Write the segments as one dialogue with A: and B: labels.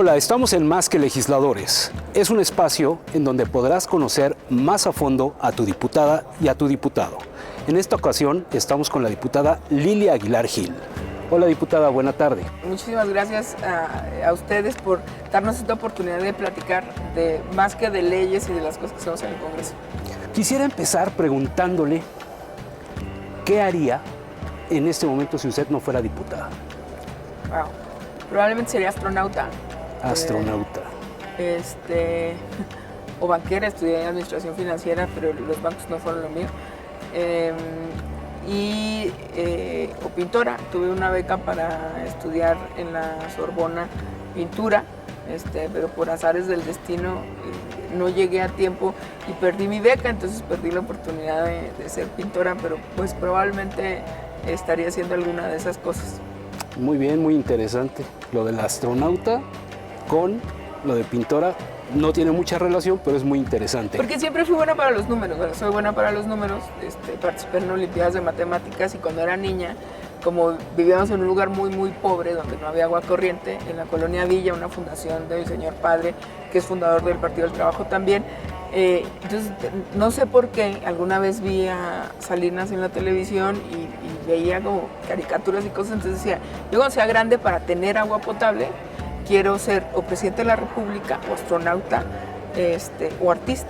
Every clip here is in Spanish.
A: Hola, estamos en Más que Legisladores. Es un espacio en donde podrás conocer más a fondo a tu diputada y a tu diputado. En esta ocasión estamos con la diputada Lilia Aguilar Gil. Hola diputada, buena tarde.
B: Muchísimas gracias a ustedes por darnos esta oportunidad de platicar de más que de leyes y de las cosas que hacemos en el Congreso.
A: Quisiera empezar preguntándole qué haría en este momento si usted no fuera diputada.
B: Wow. Probablemente sería astronauta.
A: Astronauta.
B: O banquera, estudié administración financiera, pero los bancos no fueron lo mío. O pintora. Tuve una beca para estudiar en la Sorbona pintura, pero por azares del destino no llegué a tiempo y perdí mi beca, entonces perdí la oportunidad de ser pintora, pero pues probablemente estaría haciendo alguna de esas cosas.
A: Muy bien, muy interesante. Lo del astronauta con lo de pintora no tiene mucha relación, pero es muy interesante.
B: Porque siempre fui buena para los números, soy buena para los números, participé en olimpiadas de matemáticas y cuando era niña, como vivíamos en un lugar muy muy pobre donde no había agua corriente, en la colonia Villa, una fundación de mi señor padre, que es fundador del Partido del Trabajo también, entonces no sé por qué, alguna vez vi a Salinas en la televisión y veía como caricaturas y cosas, entonces decía, yo cuando sea grande para tener agua potable, quiero ser o presidente de la República, o astronauta, o artista.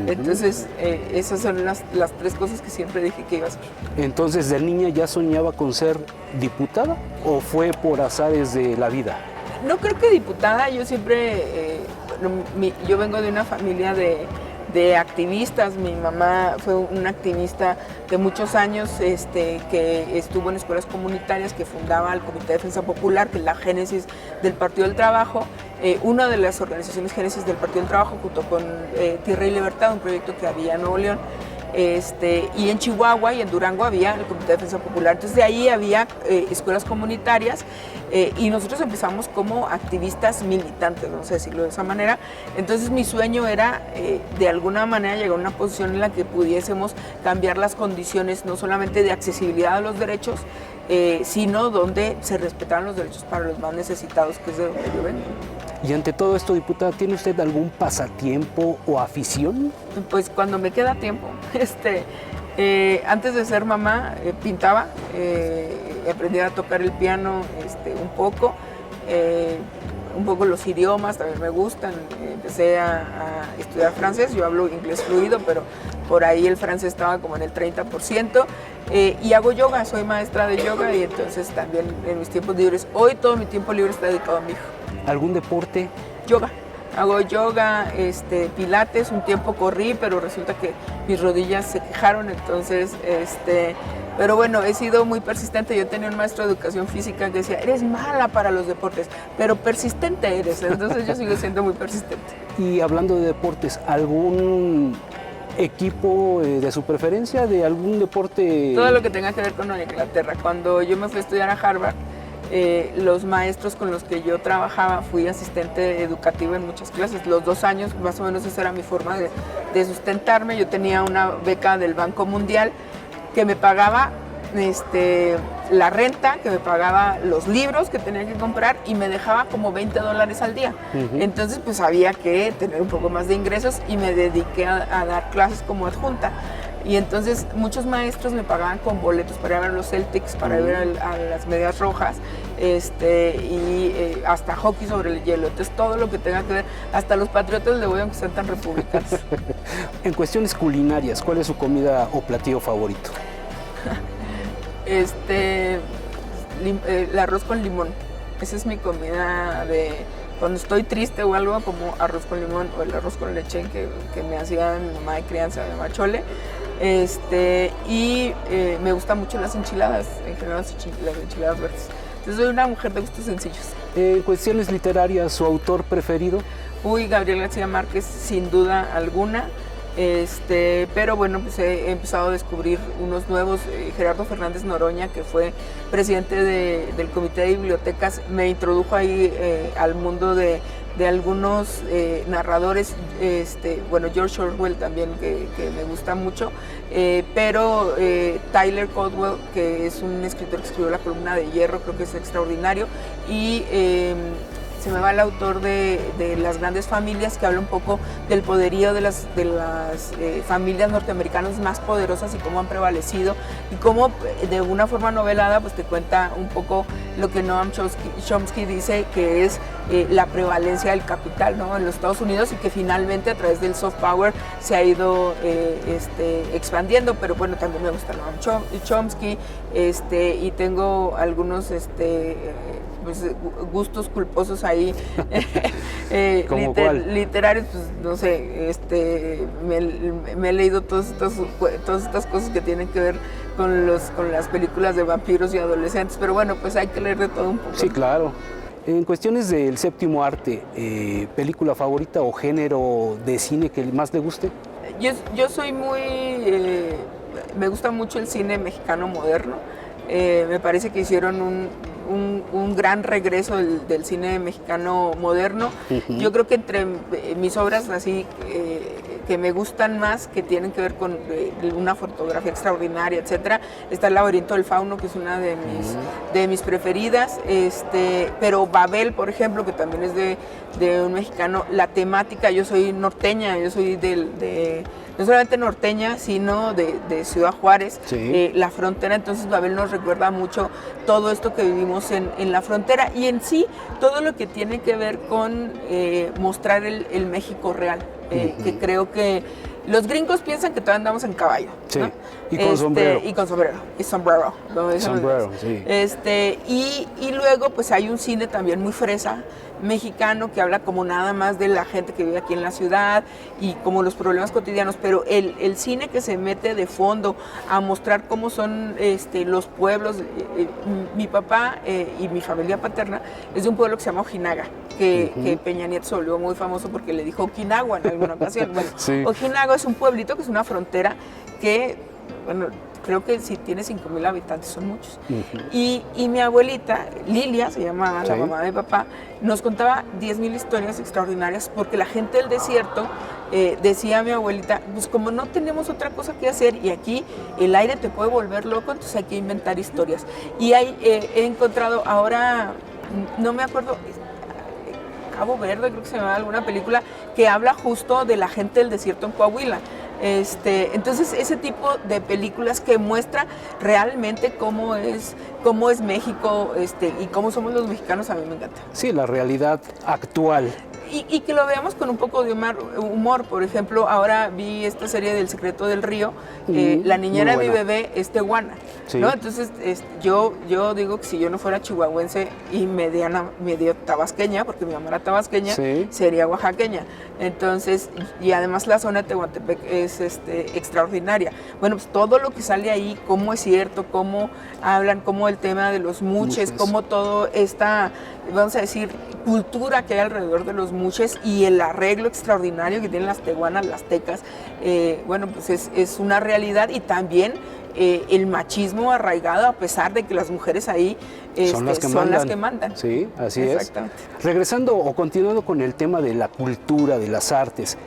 B: Entonces, esas son las tres cosas que siempre dije que iba a hacer.
A: Entonces, ¿de niña ya soñaba con ser diputada o fue por azares de la vida?
B: No creo que diputada, yo siempre, yo vengo de una familia de activistas. Mi mamá fue una activista de muchos años que estuvo en escuelas comunitarias, que fundaba el Comité de Defensa Popular, que es la génesis del Partido del Trabajo, una de las organizaciones génesis del Partido del Trabajo, junto con Tierra y Libertad, un proyecto que había en Nuevo León. Y en Chihuahua y en Durango había el Comité de Defensa Popular. Entonces de ahí había escuelas comunitarias y nosotros empezamos como activistas militantes, vamos a decirlo de esa manera. Entonces mi sueño era de alguna manera llegar a una posición en la que pudiésemos cambiar las condiciones, no solamente de accesibilidad a los derechos, sino donde se respetaran los derechos para los más necesitados, que es de donde yo vengo.
A: Y ante todo esto, diputada, ¿tiene usted algún pasatiempo o afición?
B: Pues cuando me queda tiempo. Antes de ser mamá, pintaba, aprendí a tocar el piano un poco los idiomas, también me gustan. Empecé a estudiar francés, yo hablo inglés fluido, pero por ahí el francés estaba como en el 30%. Y hago yoga, soy maestra de yoga y entonces también en mis tiempos libres, hoy todo mi tiempo libre está dedicado a mi hijo.
A: ¿Algún deporte?
B: Yoga. Hago yoga, pilates, un tiempo corrí, pero resulta que mis rodillas se quejaron, entonces, pero bueno, he sido muy persistente. Yo tenía un maestro de educación física que decía, eres mala para los deportes, pero persistente eres, entonces yo sigo siendo muy persistente.
A: Y hablando de deportes, ¿algún equipo de su preferencia, de algún deporte?
B: Todo lo que tenga que ver con Inglaterra. Cuando yo me fui a estudiar a Harvard, los maestros con los que yo trabajaba, fui asistente educativa en muchas clases, los 2 años, más o menos esa era mi forma de sustentarme. Yo tenía una beca del Banco Mundial que me pagaba la renta, que me pagaba los libros que tenía que comprar y me dejaba como $20 al día. Entonces pues había que tener un poco más de ingresos y me dediqué a dar clases como adjunta. Y entonces muchos maestros me pagaban con boletos para ir a ver los Celtics, para ir a las Medias Rojas, y hasta hockey sobre el hielo. Entonces todo lo que tenga que ver, hasta los Patriotas le voy a que sean tan republicanos.
A: En cuestiones culinarias, ¿cuál es su comida o platillo favorito?
B: El arroz con limón. Esa es mi comida de cuando estoy triste o algo, como arroz con limón o el arroz con leche que me hacía mi mamá de crianza, mi mamá Chole. Me gustan mucho las enchiladas, en general las enchiladas verdes. Entonces soy una mujer de gustos sencillos.
A: En cuestiones literarias, ¿su autor preferido?
B: Gabriel García Márquez, sin duda alguna. Pero bueno, pues he empezado a descubrir unos nuevos. Gerardo Fernández Noroña, que fue presidente del Comité de Bibliotecas, me introdujo ahí al mundo de algunos narradores, George Orwell también, que me gusta mucho, pero Tyler Caldwell, que es un escritor que escribió La Columna de Hierro, creo que es extraordinario, y se me va el autor de Las Grandes Familias, que habla un poco del poderío de las familias norteamericanas más poderosas y cómo han prevalecido, y cómo de una forma novelada pues te cuenta un poco lo que Noam Chomsky dice que es la prevalencia del capital, ¿no?, en los Estados Unidos, y que finalmente a través del soft power se ha ido expandiendo. Pero bueno, también me gusta Noam Chomsky, y tengo algunos pues, gustos culposos ahí literarios, pues no sé, me he leído todas estas cosas que tienen que ver con las películas de vampiros y adolescentes, pero bueno, pues hay que leer de todo un poco.
A: Sí, claro. En cuestiones del séptimo arte, ¿película favorita o género de cine que más le guste?
B: Yo soy me gusta mucho el cine mexicano moderno. Me parece que hicieron un gran regreso del cine mexicano moderno. Uh-huh. Yo creo que entre mis obras así que me gustan más, que tienen que ver con una fotografía extraordinaria, etcétera, está El laberinto del fauno, que es una de mis preferidas, pero Babel, por ejemplo, que también es de un mexicano, la temática, yo soy norteña, yo soy no solamente norteña, sino de Ciudad Juárez, sí. La frontera, entonces Babel nos recuerda mucho todo esto que vivimos en la frontera, y en sí todo lo que tiene que ver con mostrar el México real, que creo que los gringos piensan que todavía andamos en caballo,
A: sí.
B: ¿no?
A: Y con sombrero.
B: Y con sombrero, y sombrero.
A: Sombrero, sí.
B: Y luego pues hay un cine también muy fresa, mexicano, que habla como nada más de la gente que vive aquí en la ciudad y como los problemas cotidianos, pero el cine que se mete de fondo a mostrar cómo son los pueblos. Mi papá y mi familia paterna es de un pueblo que se llama Ojinaga, que Peña Nieto se volvió muy famoso porque le dijo Okinawa en alguna ocasión. Bueno, sí. Ojinaga es un pueblito que es una frontera que, bueno, creo que si tiene 5,000 habitantes, son muchos. Uh-huh. Y mi abuelita, Lilia, se llama la mamá de papá, nos contaba 10,000 historias extraordinarias, porque la gente del desierto, decía mi abuelita, pues como no tenemos otra cosa que hacer y aquí el aire te puede volver loco, entonces hay que inventar historias. Y he encontrado ahora, no me acuerdo, Cabo Verde, creo que se llama alguna película, que habla justo de la gente del desierto en Coahuila. Entonces ese tipo de películas que muestra realmente cómo es México, y cómo somos los mexicanos, a mí me encanta.
A: Sí, la realidad actual.
B: Y que lo veamos con un poco de humor. Por ejemplo, ahora vi esta serie del Secreto del Río, la niñera de mi bebé es tehuana, sí. ¿No? Entonces yo digo que si yo no fuera chihuahuense y medio tabasqueña, porque mi mamá era tabasqueña, sí. Sería oaxaqueña. Entonces, y además la zona de Tehuantepec es extraordinaria. Bueno, pues todo lo que sale ahí, cómo es cierto, cómo hablan, cómo el tema de los muches, cómo todo esta, vamos a decir, cultura que hay alrededor de los muches y el arreglo extraordinario que tienen las tehuanas, las tecas, bueno, pues es una realidad. Y también el machismo arraigado, a pesar de que las mujeres ahí son las que mandan.
A: Sí, así es. Regresando o continuando con el tema de la cultura, de las artes,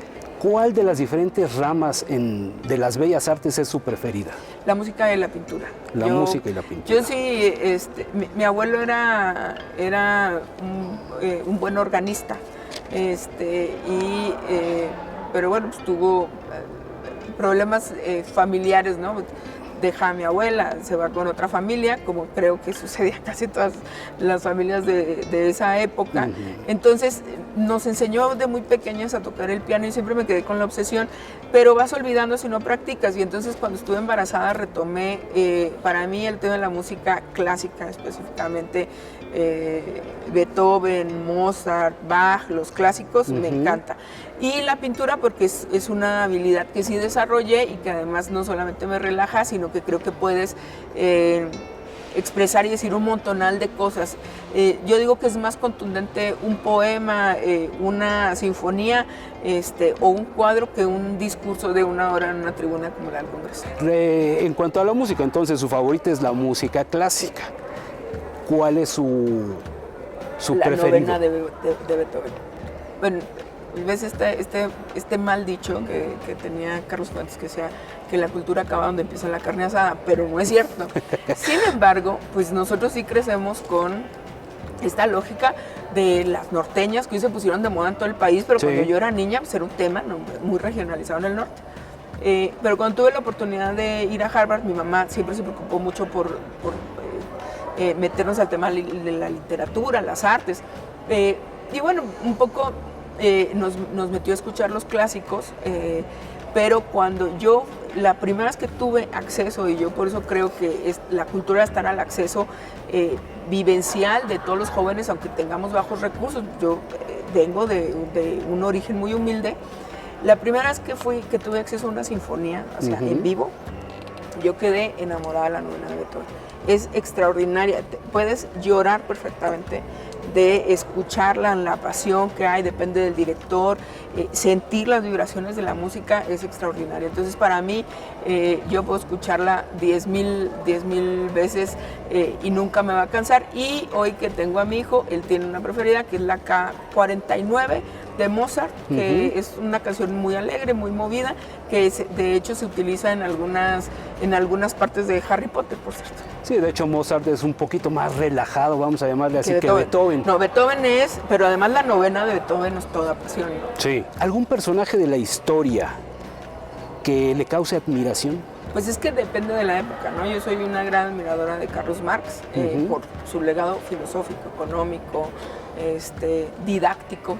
A: ¿cuál de las diferentes ramas de las bellas artes es su preferida?
B: La música y la pintura.
A: La música y la pintura.
B: Yo sí, mi abuelo era un buen organista, pero bueno, pues tuvo problemas familiares, ¿no? Deja a mi abuela, se va con otra familia, como creo que sucedía casi todas las familias de esa época. Uh-huh. Entonces nos enseñó de muy pequeñas a tocar el piano y siempre me quedé con la obsesión, pero vas olvidando si no practicas. Y entonces cuando estuve embarazada retomé, para mí el tema de la música clásica, específicamente Beethoven, Mozart, Bach, los clásicos, uh-huh. Me encanta. Y la pintura porque es una habilidad que sí desarrollé y que además no solamente me relaja, sino que creo que puedes expresar y decir un montonal de cosas. Yo digo que es más contundente un poema, una sinfonía o un cuadro que un discurso de 1 hora en una tribuna como la del Congreso.
A: En cuanto a la música, entonces su favorita es la música clásica. ¿Cuál es su preferido?
B: La novena de Beethoven. Bueno, ves este mal dicho que tenía Carlos Fuentes, que decía que la cultura acaba donde empieza la carne asada, pero no es cierto. Sin embargo, pues nosotros sí crecemos con esta lógica de las norteñas que hoy se pusieron de moda en todo el país, pero
A: Sí.
B: cuando yo era niña pues era un tema, ¿no?, muy regionalizado en el norte. Pero cuando tuve la oportunidad de ir a Harvard, mi mamá siempre se preocupó mucho por meternos al tema de la literatura, las artes. Y bueno, un poco nos metió a escuchar los clásicos, pero cuando yo, la primera vez que tuve acceso, y yo por eso creo que la cultura estará al acceso vivencial de todos los jóvenes, aunque tengamos bajos recursos. Yo vengo de un origen muy humilde. La primera vez que tuve acceso a una sinfonía, o sea, en vivo, yo quedé enamorada de la novena de Beethoven. Es extraordinaria, puedes llorar perfectamente de escucharla, la pasión que hay, depende del director, sentir las vibraciones de la música es extraordinaria. Entonces para mí, yo puedo escucharla 10,000 veces y nunca me va a cansar. Y hoy que tengo a mi hijo, él tiene una preferida que es la K49 de Mozart, que es una canción muy alegre, muy movida, que de hecho se utiliza en algunas partes de Harry Potter, por cierto.
A: Sí, de hecho Mozart es un poquito más relajado, vamos a llamarle así, que Beethoven.
B: No, Beethoven pero además la novena de Beethoven es toda pasión, ¿no?
A: Sí. ¿Algún personaje de la historia que le cause admiración?
B: Pues es que depende de la época, ¿no? Yo soy una gran admiradora de Carlos Marx, por su legado filosófico, económico, didáctico.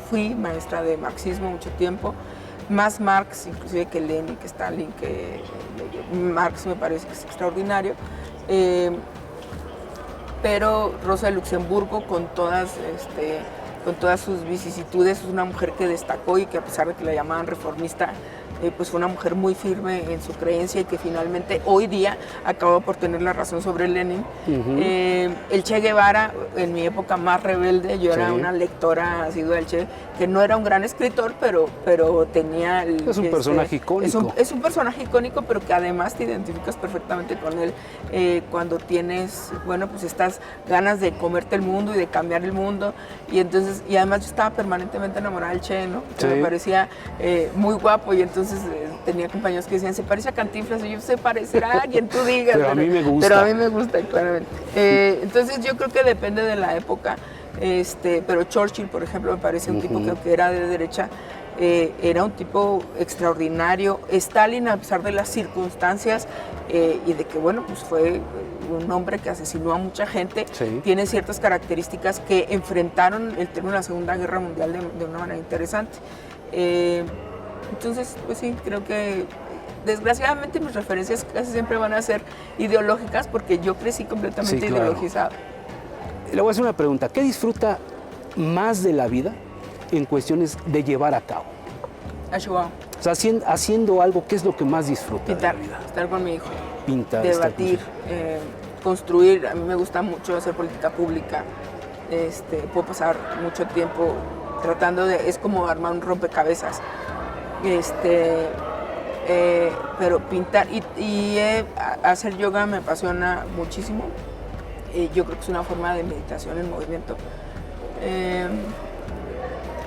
B: Fui maestra de marxismo mucho tiempo, más Marx inclusive que Lenin, que Stalin, que Marx me parece que es extraordinario. Pero Rosa de Luxemburgo, con todas sus vicisitudes, es una mujer que destacó y que, a pesar de que la llamaban reformista, pues fue una mujer muy firme en su creencia y que finalmente hoy día acabó por tener la razón sobre Lenin. El Che Guevara, en mi época más rebelde, yo era una lectora asidua del Che, que no era un gran escritor, pero tenía...
A: Es un personaje icónico.
B: Es un personaje icónico, pero que además te identificas perfectamente con él cuando tienes, bueno, pues estas ganas de comerte el mundo y de cambiar el mundo. Y además yo estaba permanentemente enamorada del Che, ¿no? Que me parecía muy guapo, y entonces tenía compañeros que decían, se parece a Cantinflas, y yo, se parecerá a quien tú digas.
A: Pero a mí me gusta.
B: Pero a mí me gusta, claramente. Entonces yo creo que depende de la época, pero Churchill, por ejemplo, me parece un tipo que era de derecha, era un tipo extraordinario. Stalin, a pesar de las circunstancias y de que, bueno, pues fue un hombre que asesinó a mucha gente, tiene ciertas características que enfrentaron el término de la Segunda Guerra Mundial de una manera interesante. Entonces, pues sí, creo que desgraciadamente mis referencias casi siempre van a ser ideológicas, porque yo crecí completamente ideologizado.
A: Le voy a hacer una pregunta. ¿Qué disfruta más de la vida en cuestiones de llevar a cabo?
B: A Chihuahua.
A: O sea, haciendo algo, ¿qué es lo que más disfruta
B: Pintar,
A: de la vida?
B: Estar con mi hijo.
A: Pintar,
B: debatir, construir. A mí me gusta mucho hacer política pública. Puedo pasar mucho tiempo tratando de... Es como armar un rompecabezas. Pero pintar y hacer yoga me apasiona muchísimo. Yo creo que es una forma de meditación en movimiento.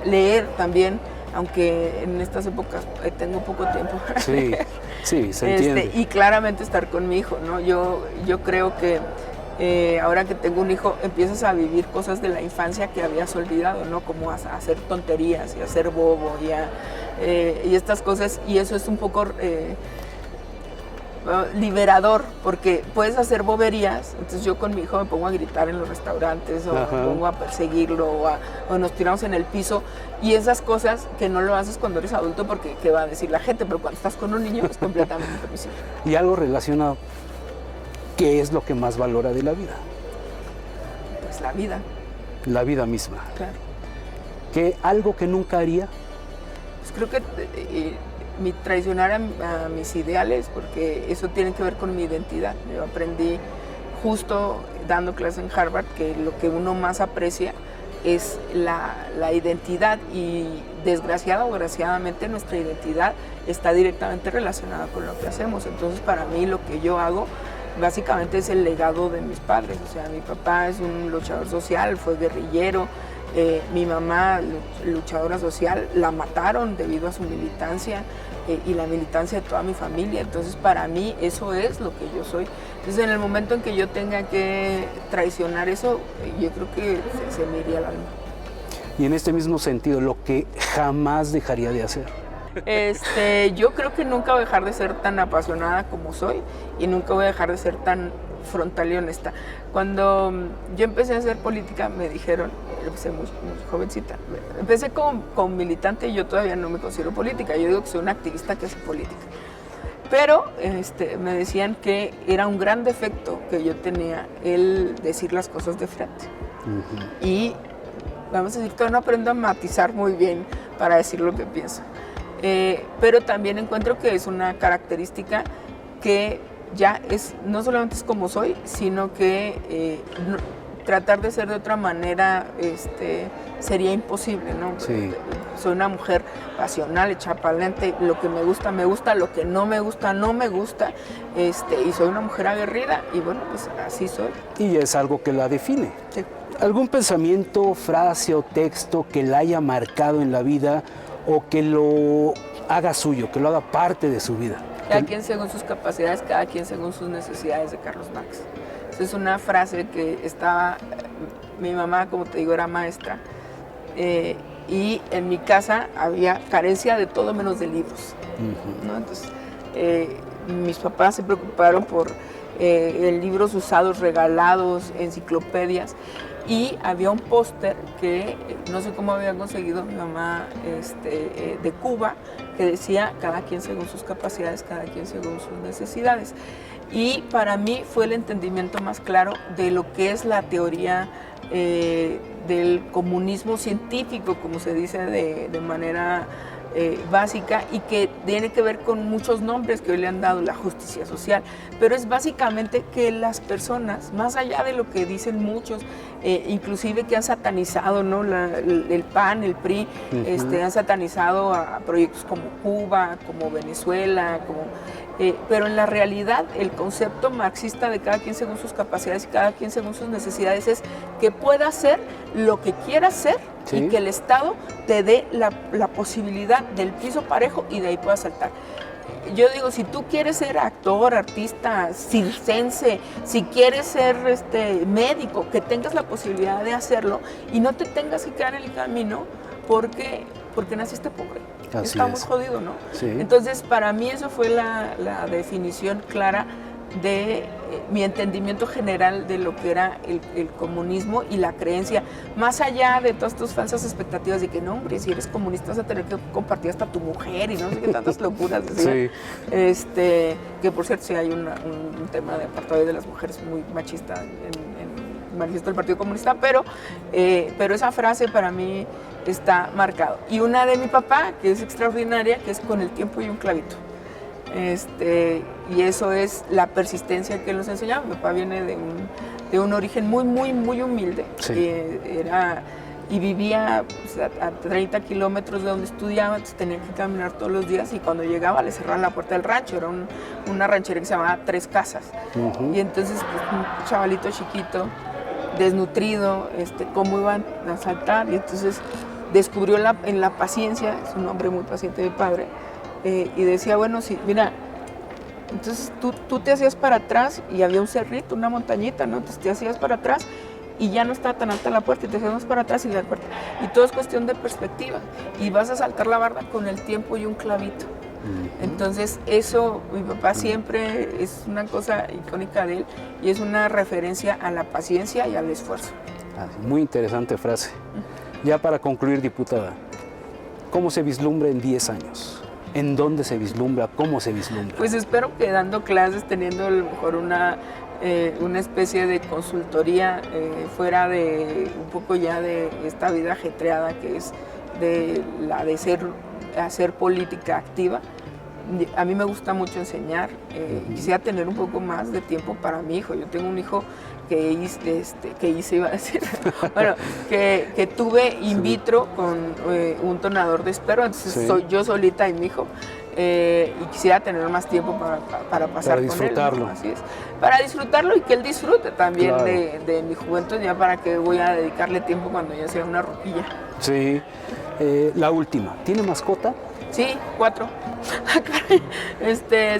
B: Leer también, aunque en estas épocas tengo poco tiempo.
A: Sí, se entiende.
B: Y claramente estar con mi hijo, ¿no? Yo creo que ahora que tengo un hijo, empiezas a vivir cosas de la infancia que habías olvidado, ¿no? Como a hacer tonterías y a ser bobo y estas cosas, y eso es un poco liberador, porque puedes hacer boberías. Entonces yo con mi hijo me pongo a gritar en los restaurantes, o me pongo a perseguirlo, o nos tiramos en el piso, y esas cosas que no lo haces cuando eres adulto, porque ¿qué va a decir la gente? Pero cuando estás con un niño es completamente permisible.
A: Y algo relacionado, ¿qué es lo que más valora de la vida?
B: Pues la vida.
A: La vida misma.
B: Claro.
A: ¿Algo que nunca haría?
B: Pues creo que traicionar a mis ideales, porque eso tiene que ver con mi identidad. Yo aprendí justo dando clases en Harvard que lo que uno más aprecia es la identidad, y desgraciada o graciadamente nuestra identidad está directamente relacionada con lo que hacemos. Entonces para mí lo que yo hago básicamente es el legado de mis padres. O sea, mi papá es un luchador social, fue guerrillero, Mi mamá, luchadora social, la mataron debido a su militancia y la militancia de toda mi familia. Entonces, para mí, eso es lo que yo soy. Entonces, en el momento en que yo tenga que traicionar eso, yo creo que se me iría el alma.
A: Y en este mismo sentido, lo que jamás dejaría de hacer.
B: Yo creo que nunca voy a dejar de ser tan apasionada como soy y nunca voy a dejar de ser tan frontal y honesta. Cuando yo empecé a hacer política me dijeron, empecé muy jovencita, empecé como militante y yo todavía no me considero política, yo digo que soy una activista que hace política. Pero me decían que era un gran defecto que yo tenía el decir las cosas de frente. Y vamos a decir, todavía no aprendo a matizar muy bien para decir lo que pienso. Pero también encuentro que es una característica que ya no solamente es como soy, sino que tratar de ser de otra manera sería imposible, ¿no?
A: Sí.
B: Soy una mujer pasional, hecha para adelante, lo que me gusta, lo que no me gusta, no me gusta, y soy una mujer aguerrida y bueno, pues así soy.
A: Y es algo que la define.
B: Sí.
A: ¿Algún pensamiento, frase o texto que la haya marcado en la vida o que lo haga suyo, que lo haga parte de su vida?
B: Cada quien según sus capacidades, cada quien según sus necesidades, de Carlos Marx. Esa es una frase que mi mamá, como te digo, era maestra, y en mi casa había carencia de todo menos de libros, ¿no? Entonces, mis papás se preocuparon por libros usados, regalados, enciclopedias, y había un póster que no sé cómo había conseguido mi mamá de Cuba, que decía cada quien según sus capacidades, cada quien según sus necesidades. Y para mí fue el entendimiento más claro de lo que es la teoría del comunismo científico, como se dice de manera básica, y que tiene que ver con muchos nombres que hoy le han dado, la justicia social, pero es básicamente que las personas, más allá de lo que dicen muchos, inclusive que han satanizado, ¿no? el PAN, el PRI, han satanizado a proyectos como Cuba, como Venezuela, pero en la realidad el concepto marxista de cada quien según sus capacidades y cada quien según sus necesidades es que pueda hacer lo que quiera hacer, ¿sí? Y que el Estado te dé la posibilidad del piso parejo y de ahí puedas saltar. Yo digo, si tú quieres ser actor, artista, circense, si quieres ser médico, que tengas la posibilidad de hacerlo y no te tengas que quedar en el camino porque naciste pobre. Estamos jodidos, ¿no? Sí. Entonces, para mí eso fue la definición clara de mi entendimiento general de lo que era el comunismo y la creencia, más allá de todas tus falsas expectativas de que no, hombre, si eres comunista vas a tener que compartir hasta tu mujer y no sé qué tantas locuras decían. Sí. Que por cierto sí hay un tema de apartheid de las mujeres muy machista en el manifiesto del Partido Comunista, pero esa frase para mí está marcado. Y una de mi papá, que es extraordinaria, que es con el tiempo y un clavito. Y eso es la persistencia que él nos enseñaba. Mi papá viene de un origen muy, muy, muy humilde. Sí. Y vivía pues, a 30 kilómetros de donde estudiaba, entonces tenía que caminar todos los días y cuando llegaba le cerraban la puerta del rancho. Era una ranchería que se llamaba Tres Casas. Y entonces pues, un chavalito chiquito, desnutrido, cómo iban a saltar, y entonces descubrió en la paciencia, es un hombre muy paciente mi padre, y decía, bueno, sí, mira, entonces tú te hacías para atrás y había un cerrito, una montañita, ¿no? Entonces te hacías para atrás y ya no estaba tan alta la puerta y te hacías más para atrás y la puerta. Y todo es cuestión de perspectiva y vas a saltar la barda con el tiempo y un clavito. Entonces eso, mi papá siempre es una cosa icónica de él y es una referencia a la paciencia y al esfuerzo.
A: Muy interesante frase. Ya para concluir, diputada, ¿cómo se vislumbra en 10 años? ¿En dónde se vislumbra? ¿Cómo se vislumbra?
B: Pues espero que dando clases, teniendo a lo mejor una especie de consultoría fuera de un poco ya de esta vida ajetreada que es de hacer política activa, A mí me gusta mucho enseñar. Quisiera tener un poco más de tiempo para mi hijo. Yo tengo un hijo iba a decir, bueno, que tuve in vitro con un tonador de esperma, entonces soy yo solita y mi hijo, y quisiera tener más tiempo para pasar con
A: disfrutarlo.
B: él, ¿no? Así es, para disfrutarlo y que él disfrute también
A: Claro.
B: de mi juventud, ya para que voy a dedicarle tiempo cuando ya sea una ruquilla.
A: Sí. La última, ¿tiene mascota?
B: Sí, 4.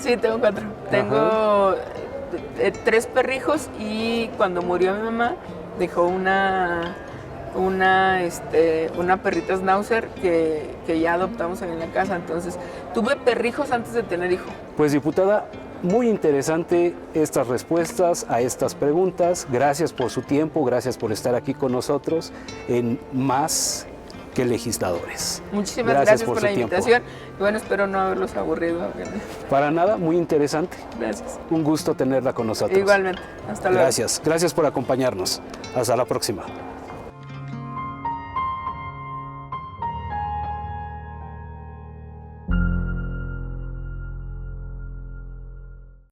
B: Sí, tengo 4. Tengo 3 perrijos y cuando murió mi mamá dejó una perrita schnauzer que ya adoptamos en la casa. Entonces tuve perrijos antes de tener hijo.
A: Pues diputada, muy interesante estas respuestas a estas preguntas. Gracias por su tiempo, gracias por estar aquí con nosotros en Más que Legisladores.
B: Muchísimas gracias por la
A: su tiempo.
B: invitación. Y bueno, espero no haberlos aburrido.
A: Para nada, muy interesante.
B: Gracias.
A: Un gusto tenerla con nosotros.
B: Igualmente. Hasta luego.
A: Gracias por acompañarnos. Hasta la próxima.